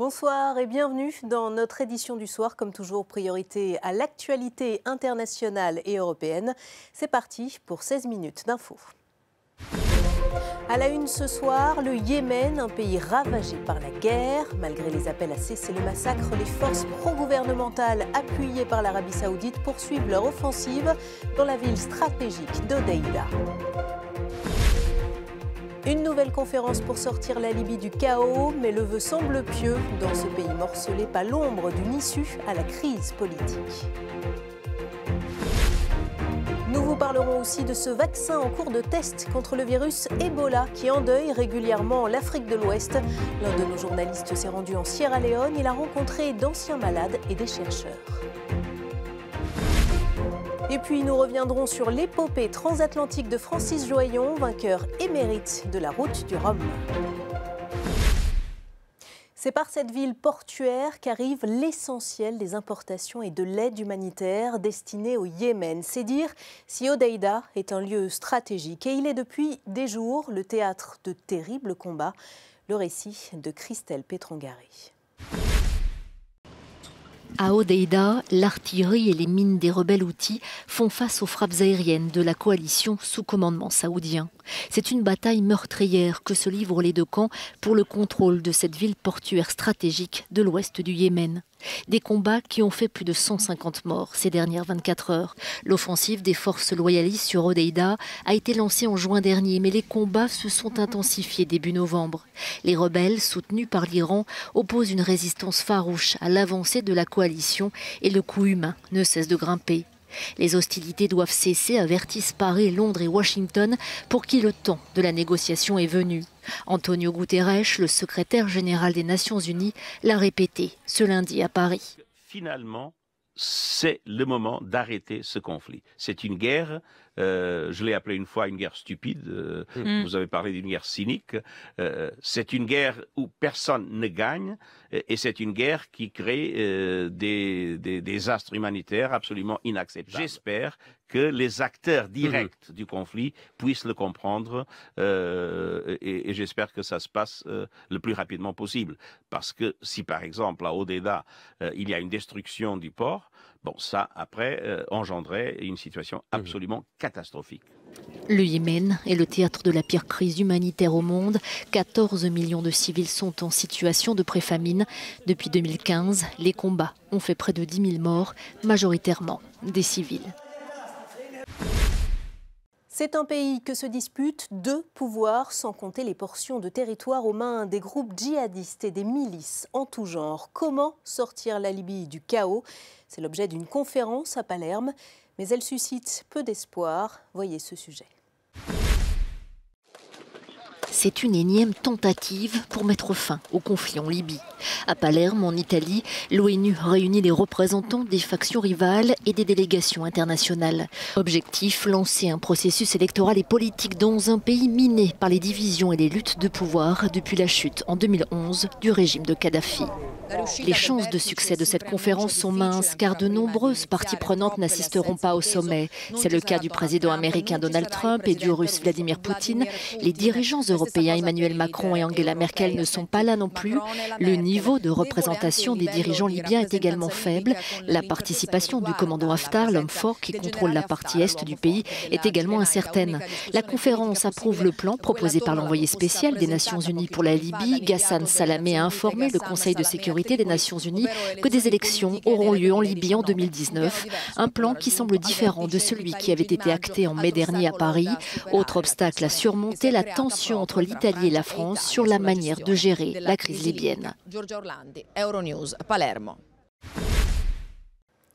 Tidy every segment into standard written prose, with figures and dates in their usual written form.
Bonsoir et bienvenue dans notre édition du soir. Comme toujours, priorité à l'actualité internationale et européenne. C'est parti pour 16 minutes d'infos. À la une ce soir, le Yémen, un pays ravagé par la guerre. Malgré les appels à cesser le massacre, les forces pro-gouvernementales appuyées par l'Arabie Saoudite poursuivent leur offensive dans la ville stratégique d'Hodeïda. Une nouvelle conférence pour sortir la Libye du chaos, mais le vœu semble pieux. Dans ce pays morcelé, pas l'ombre d'une issue à la crise politique. Nous vous parlerons aussi de ce vaccin en cours de test contre le virus Ebola qui endeuille régulièrement l'Afrique de l'Ouest. L'un de nos journalistes s'est rendu en Sierra Leone. Il a rencontré d'anciens malades et des chercheurs. Et puis nous reviendrons sur l'épopée transatlantique de Francis Joyon, vainqueur émérite de la route du Rhum. C'est par cette ville portuaire qu'arrive l'essentiel des importations et de l'aide humanitaire destinée au Yémen. C'est dire si Hodeïda est un lieu stratégique. Et il est depuis des jours le théâtre de terribles combats. Le récit de Christelle Pétrongari. À Hodeïda, l'artillerie et les mines des rebelles houthis font face aux frappes aériennes de la coalition sous commandement saoudien. C'est une bataille meurtrière que se livrent les deux camps pour le contrôle de cette ville portuaire stratégique de l'ouest du Yémen. Des combats qui ont fait plus de 150 morts ces dernières 24 heures. L'offensive des forces loyalistes sur Hodeïda a été lancée en juin dernier, mais les combats se sont intensifiés début novembre. Les rebelles, soutenus par l'Iran, opposent une résistance farouche à l'avancée de la coalition et le coût humain ne cesse de grimper. Les hostilités doivent cesser, avertissent Paris, Londres et Washington, pour qui le temps de la négociation est venu. Antonio Guterres, le secrétaire général des Nations Unies, l'a répété ce lundi à Paris. Finalement, c'est le moment d'arrêter ce conflit. C'est une guerre, je l'ai appelé une fois une guerre stupide, vous avez parlé d'une guerre cynique, c'est une guerre où personne ne gagne et c'est une guerre qui crée des désastres humanitaires absolument inacceptables. J'espère que les acteurs directs du conflit puissent le comprendre et j'espère que ça se passe le plus rapidement possible. Parce que si par exemple à Hodeïda, il y a une destruction du port, bon, ça, après, engendrait une situation absolument catastrophique. Le Yémen est le théâtre de la pire crise humanitaire au monde. 14 millions de civils sont en situation de préfamine. Depuis 2015, les combats ont fait près de 10 000 morts, majoritairement des civils. C'est un pays que se disputent deux pouvoirs, sans compter les portions de territoire aux mains des groupes djihadistes et des milices en tout genre. Comment sortir la Libye du chaos? C'est l'objet d'une conférence à Palerme, mais elle suscite peu d'espoir. Voyez ce sujet. C'est une énième tentative pour mettre fin au conflit en Libye. À Palerme, en Italie, l'ONU réunit les représentants des factions rivales et des délégations internationales. Objectif, lancer un processus électoral et politique dans un pays miné par les divisions et les luttes de pouvoir depuis la chute en 2011 du régime de Kadhafi. Les chances de succès de cette conférence sont minces car de nombreuses parties prenantes n'assisteront pas au sommet. C'est le cas du président américain Donald Trump et du russe Vladimir Poutine. Les dirigeants européens Emmanuel Macron et Angela Merkel ne sont pas là non plus. Le niveau de représentation des dirigeants libyens est également faible. La participation du commandant Haftar, l'homme fort qui contrôle la partie est du pays, est également incertaine. La conférence approuve le plan proposé par l'envoyé spécial des Nations Unies pour la Libye. Ghassan Salamé a informé le Conseil de sécurité des Nations Unies que des élections auront lieu en Libye en 2019. Un plan qui semble différent de celui qui avait été acté en mai dernier à Paris. Autre obstacle à surmonter, la tension entre l'Italie et la France sur la manière de gérer la crise libyenne.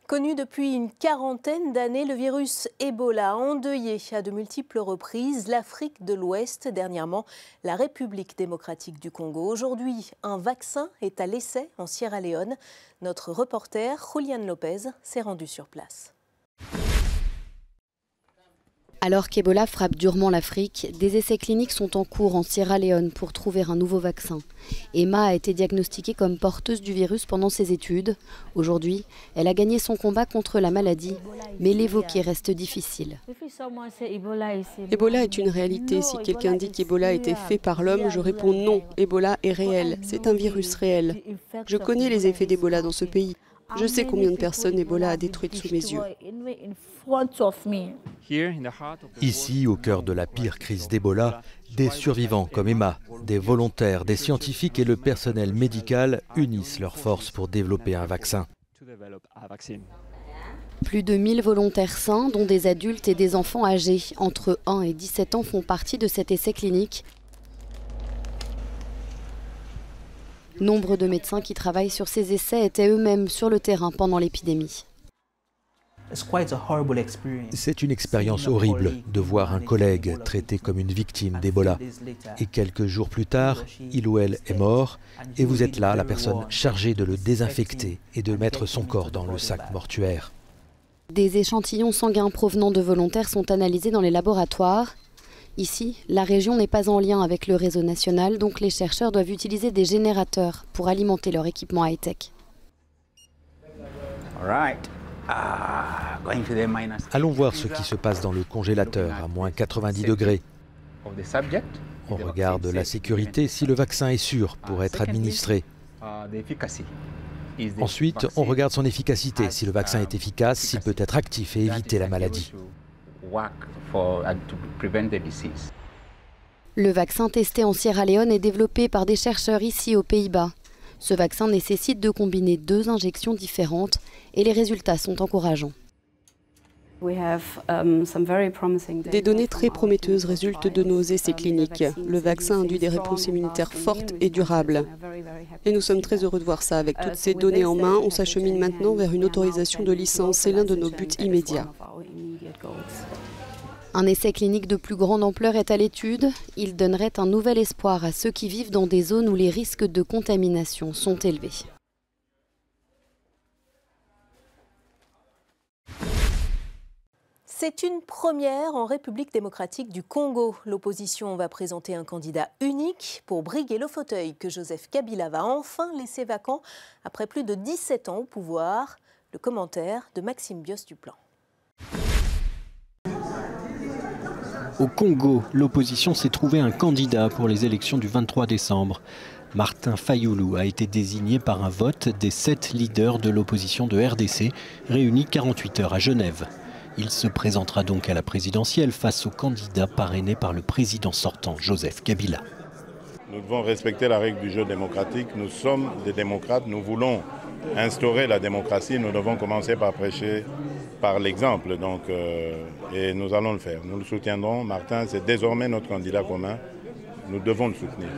Connu depuis une quarantaine d'années, le virus Ebola a endeuillé à de multiples reprises l'Afrique de l'Ouest, dernièrement la République démocratique du Congo. Aujourd'hui, un vaccin est à l'essai en Sierra Leone. Notre reporter, Julian Lopez, s'est rendu sur place. Alors qu'Ebola frappe durement l'Afrique, des essais cliniques sont en cours en Sierra Leone pour trouver un nouveau vaccin. Emma a été diagnostiquée comme porteuse du virus pendant ses études. Aujourd'hui, elle a gagné son combat contre la maladie mais l'évoquer reste difficile. Ebola est une réalité. Si quelqu'un dit qu'Ebola a été fait par l'homme, je réponds non. Ebola est réel. C'est un virus réel. Je connais les effets d'Ebola dans ce pays. Je sais combien de personnes Ebola a détruites sous mes yeux. Ici, au cœur de la pire crise d'Ebola, des survivants comme Emma, des volontaires, des scientifiques et le personnel médical unissent leurs forces pour développer un vaccin. Plus de 1000 volontaires sains, dont des adultes et des enfants âgés entre 1 et 17 ans, font partie de cet essai clinique. Nombre de médecins qui travaillent sur ces essais étaient eux-mêmes sur le terrain pendant l'épidémie. C'est une expérience horrible de voir un collègue traité comme une victime d'Ebola. Et quelques jours plus tard, il ou elle est mort et vous êtes là, la personne chargée de le désinfecter et de mettre son corps dans le sac mortuaire. Des échantillons sanguins provenant de volontaires sont analysés dans les laboratoires. Ici, la région n'est pas en lien avec le réseau national, donc les chercheurs doivent utiliser des générateurs pour alimenter leur équipement high-tech. Allons voir ce qui se passe dans le congélateur à moins 90 degrés. On regarde la sécurité si le vaccin est sûr pour être administré. Ensuite, on regarde son efficacité, si le vaccin est efficace, s'il peut être actif et éviter la maladie. Le vaccin testé en Sierra Leone est développé par des chercheurs ici aux Pays-Bas. Ce vaccin nécessite de combiner 2 injections différentes et les résultats sont encourageants. Des données très prometteuses résultent de nos essais cliniques. Le vaccin induit des réponses immunitaires fortes et durables. Et nous sommes très heureux de voir ça. Avec toutes ces données en main, on s'achemine maintenant vers une autorisation de licence. C'est l'un de nos buts immédiats. Un essai clinique de plus grande ampleur est à l'étude. Il donnerait un nouvel espoir à ceux qui vivent dans des zones où les risques de contamination sont élevés. C'est une première en République démocratique du Congo. L'opposition va présenter un candidat unique pour briguer le fauteuil que Joseph Kabila va enfin laisser vacant après plus de 17 ans au pouvoir. Le commentaire de Maxime Bios-Duplan. Au Congo, l'opposition s'est trouvé un candidat pour les élections du 23 décembre. Martin Fayulu a été désigné par un vote des 7 leaders de l'opposition de RDC, réunis 48 heures à Genève. Il se présentera donc à la présidentielle face au candidat parrainé par le président sortant, Joseph Kabila. Nous devons respecter la règle du jeu démocratique. Nous sommes des démocrates, nous voulons instaurer la démocratie. Nous devons commencer par prêcher par l'exemple. Et nous allons le faire. Nous le soutiendrons. Martin, c'est désormais notre candidat commun. Nous devons le soutenir.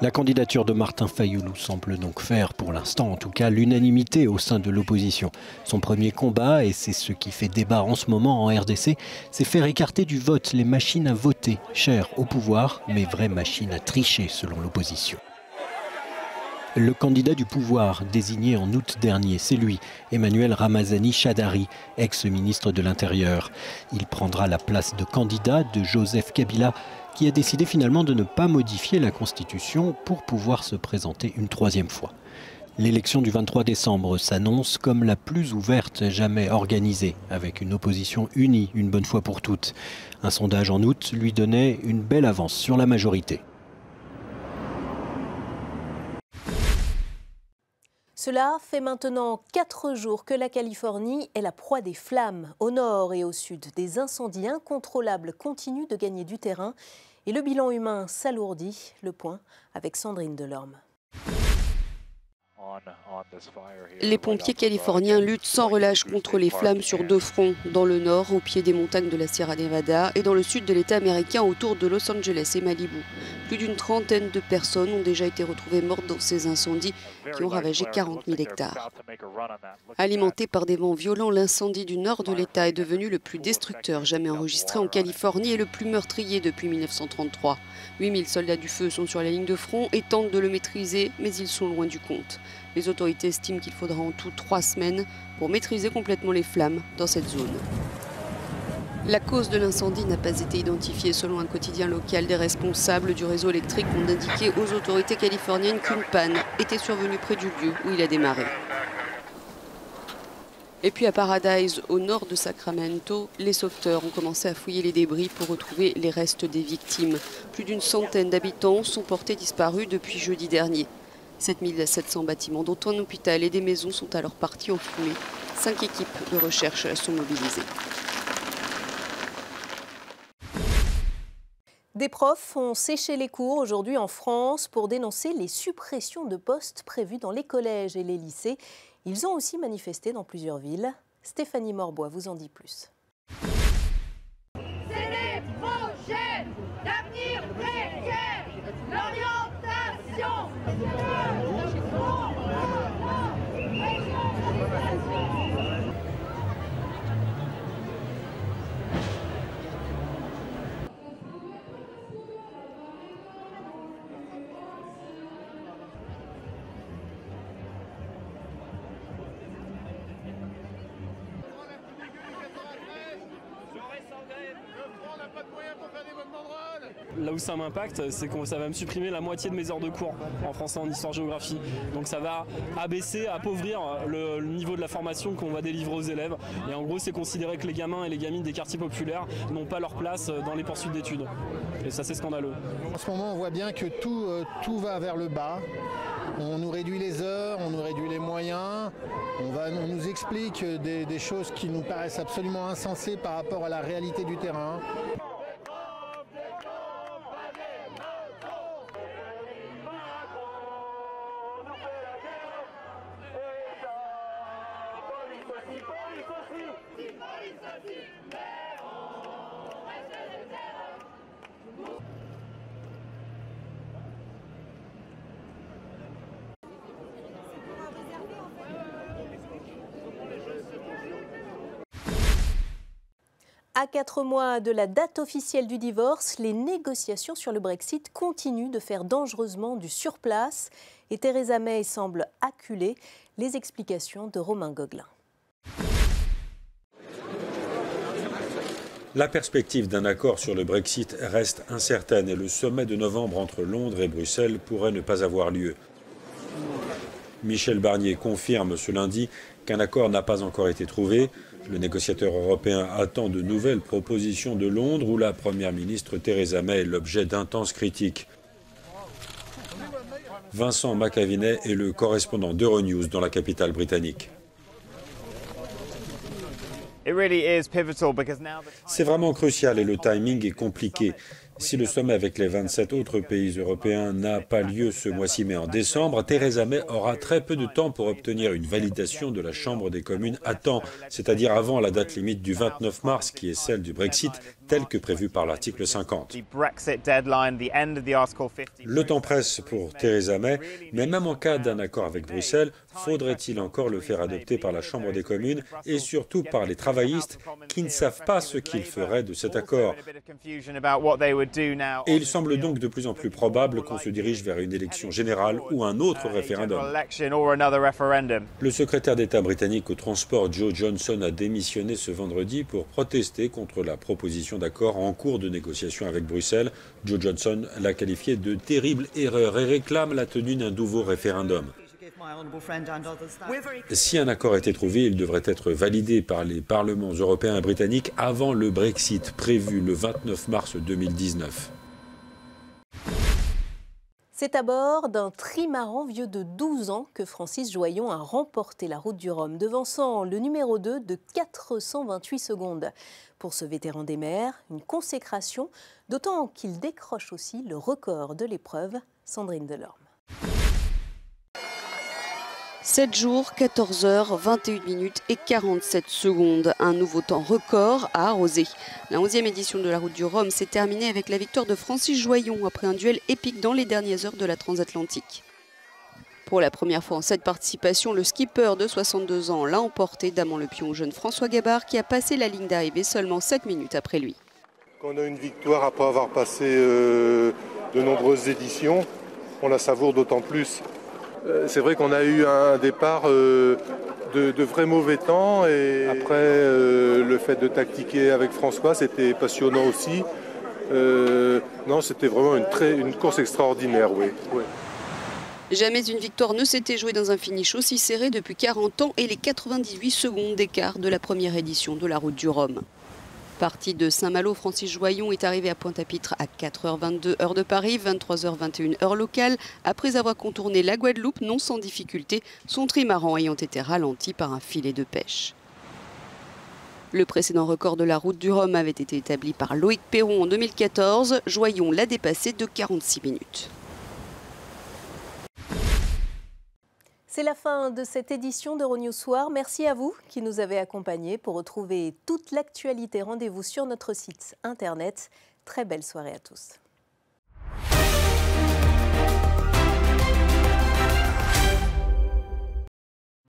La candidature de Martin Fayulu semble donc faire, pour l'instant en tout cas, l'unanimité au sein de l'opposition. Son premier combat, et c'est ce qui fait débat en ce moment en RDC, c'est faire écarter du vote les machines à voter, chères au pouvoir, mais vraies machines à tricher selon l'opposition. Le candidat du pouvoir, désigné en août dernier, c'est lui, Emmanuel Ramazani Shadari, ex-ministre de l'Intérieur. Il prendra la place de candidat de Joseph Kabila, qui a décidé finalement de ne pas modifier la Constitution pour pouvoir se présenter une 3e fois. L'élection du 23 décembre s'annonce comme la plus ouverte jamais organisée, avec une opposition unie une bonne fois pour toutes. Un sondage en août lui donnait une belle avance sur la majorité. Cela fait maintenant 4 jours que la Californie est la proie des flammes. Au nord et au sud, des incendies incontrôlables continuent de gagner du terrain et le bilan humain s'alourdit. Le point avec Sandrine Delorme. Les pompiers californiens luttent sans relâche contre les flammes sur 2 fronts, dans le nord, au pied des montagnes de la Sierra Nevada, et dans le sud de l'État américain, autour de Los Angeles et Malibu. Plus d'une trentaine de personnes ont déjà été retrouvées mortes dans ces incendies qui ont ravagé 40 000 hectares. Alimenté par des vents violents, l'incendie du nord de l'État est devenu le plus destructeur jamais enregistré en Californie et le plus meurtrier depuis 1933. 8000 soldats du feu sont sur la ligne de front et tentent de le maîtriser, mais ils sont loin du compte. Les autorités estiment qu'il faudra en tout 3 semaines pour maîtriser complètement les flammes dans cette zone. La cause de l'incendie n'a pas été identifiée. Selon un quotidien local, des responsables du réseau électrique ont indiqué aux autorités californiennes qu'une panne était survenue près du lieu où il a démarré. Et puis à Paradise, au nord de Sacramento, les sauveteurs ont commencé à fouiller les débris pour retrouver les restes des victimes. Plus d'une centaine d'habitants sont portés disparus depuis jeudi dernier. 7700 bâtiments, dont un hôpital et des maisons, sont alors partis en fumée. 5 équipes de recherche sont mobilisées. Des profs ont séché les cours aujourd'hui en France pour dénoncer les suppressions de postes prévues dans les collèges et les lycées. Ils ont aussi manifesté dans plusieurs villes. Stéphanie Morbois vous en dit plus. C'est les projets d'avenir précaire, l'orientation. Là où ça m'impacte, c'est que ça va me supprimer la moitié de mes heures de cours en français, en histoire-géographie. Donc ça va abaisser, appauvrir le niveau de la formation qu'on va délivrer aux élèves. Et en gros, c'est considérer que les gamins et les gamines des quartiers populaires n'ont pas leur place dans les poursuites d'études. Et ça, c'est scandaleux. En ce moment, on voit bien que tout va vers le bas. On nous réduit les heures, on nous réduit les moyens. On nous explique des choses qui nous paraissent absolument insensées par rapport à la réalité du terrain. À 4 mois de la date officielle du divorce, les négociations sur le Brexit continuent de faire dangereusement du surplace et Theresa May semble acculée. Les explications de Romain Gauguelin. La perspective d'un accord sur le Brexit reste incertaine et le sommet de novembre entre Londres et Bruxelles pourrait ne pas avoir lieu. Michel Barnier confirme ce lundi qu'un accord n'a pas encore été trouvé. Le négociateur européen attend de nouvelles propositions de Londres où la Première ministre Theresa May est l'objet d'intenses critiques. Vincent Macavinet est le correspondant d'Euronews dans la capitale britannique. C'est vraiment crucial et le timing est compliqué. Si le sommet avec les 27 autres pays européens n'a pas lieu ce mois-ci mais en décembre, Theresa May aura très peu de temps pour obtenir une validation de la Chambre des communes à temps, c'est-à-dire avant la date limite du 29 mars qui est celle du Brexit, telle que prévue par l'article 50. Le temps presse pour Theresa May, mais même en cas d'un accord avec Bruxelles, faudrait-il encore le faire adopter par la Chambre des communes et surtout par les travaillistes qui ne savent pas ce qu'ils feraient de cet accord. Et il semble donc de plus en plus probable qu'on se dirige vers une élection générale ou un autre référendum. Le secrétaire d'État britannique au transport Joe Johnson a démissionné ce vendredi pour protester contre la proposition d'accord en cours de négociation avec Bruxelles. Joe Johnson l'a qualifié de terrible erreur et réclame la tenue d'un nouveau référendum. Si un accord était trouvé, il devrait être validé par les parlements européens et britanniques avant le Brexit prévu le 29 mars 2019. C'est à bord d'un trimaran vieux de 12 ans que Francis Joyon a remporté la route du Rhum, devançant le numéro 2 de 428 secondes. Pour ce vétéran des mers, une consécration, d'autant qu'il décroche aussi le record de l'épreuve. Sandrine Delorme. 7 jours, 14 heures, 21 minutes et 47 secondes. Un nouveau temps record à arroser. La 11e édition de la Route du Rhum s'est terminée avec la victoire de Francis Joyon après un duel épique dans les dernières heures de la transatlantique. Pour la première fois en cette participation, le skipper de 62 ans l'a emporté, damant le pion au jeune François Gabard qui a passé la ligne d'arrivée seulement 7 minutes après lui. Quand on a une victoire après avoir passé de nombreuses éditions, on la savoure d'autant plus. C'est vrai qu'on a eu un départ de vrais mauvais temps et après le fait de tactiquer avec François, c'était passionnant aussi. Non, c'était vraiment une course extraordinaire, oui. Jamais une victoire ne s'était jouée dans un finish aussi serré depuis 40 ans et les 98 secondes d'écart de la première édition de la Route du Rhum. Parti de Saint-Malo, Francis Joyon est arrivé à Pointe-à-Pitre à 4h22 heure de Paris, 23h21 heure locale, après avoir contourné la Guadeloupe, non sans difficulté, son trimaran ayant été ralenti par un filet de pêche. Le précédent record de la Route du Rhum avait été établi par Loïc Perron en 2014. Joyon l'a dépassé de 46 minutes. C'est la fin de cette édition d'Euronews Soir. Merci à vous qui nous avez accompagnés. Pour retrouver toute l'actualité, rendez-vous sur notre site internet. Très belle soirée à tous.